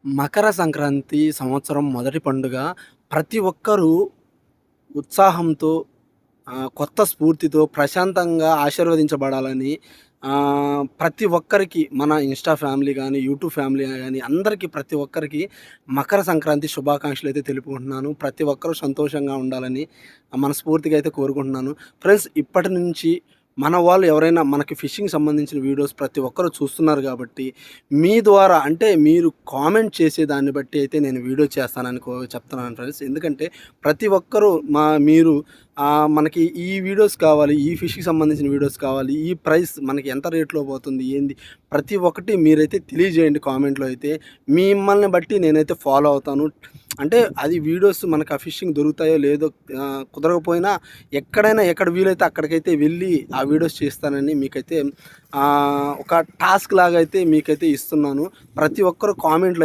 మకర సంక్రాంతి సంవత్సరం మొదటి పండుగ. ప్రతి ఒక్కరూ ఉత్సాహంతో కొత్త స్ఫూర్తితో ప్రశాంతంగా ఆశీర్వదించబడాలని ప్రతి ఒక్కరికి మన ఇన్‌స్టా ఫ్యామిలీ గానీ, యూట్యూబ్ ఫ్యామిలీ గానీ అందరికీ ప్రతి ఒక్కరికి మకర సంక్రాంతి శుభాకాంక్షలైతే తెలుపుకుంటున్నాను. ప్రతి ఒక్కరూ సంతోషంగా ఉండాలని మనస్ఫూర్తిగా అయితే కోరుకుంటున్నాను. ఫ్రెండ్స్, ఇప్పటి నుంచి మన వాళ్ళు ఎవరైనా మనకి ఫిషింగ్ సంబంధించిన వీడియోస్ ప్రతి ఒక్కరు చూస్తున్నారు గాబట్టి, మీ ద్వారా అంటే మీరు కామెంట్ చేసే దాన్ని బట్టి అయితే నేను వీడియో చేస్తానని చెప్తున్నాను ఫ్రెండ్స్. ఎందుకంటే ప్రతి ఒక్కరూ మీరు మనకి ఈ వీడియోస్ కావాలి, ఈ ఫిష్‌కి సంబంధించిన వీడియోస్ కావాలి, ఈ ప్రైస్ మనకి ఎంత రేట్‌లో పోతుంది, ఏంది ప్రతి ఒక్కటి మీరైతే తెలియజేయండి కామెంట్‌లో అయితే. మిమ్మల్ని బట్టి నేనైతే ఫాలో అవుతాను. అంటే అది వీడియోస్ మనకు ఆ ఫిషింగ్ దొరుకుతాయో లేదో కుదరకపోయినా ఎక్కడైనా ఎక్కడ వీలైతే అక్కడికైతే వెళ్ళి ఆ వీడియోస్ చేస్తానని మీకైతే ఒక టాస్క్ లాగా అయితే మీకైతే ఇస్తున్నాను. ప్రతి ఒక్కరు కామెంట్‌లో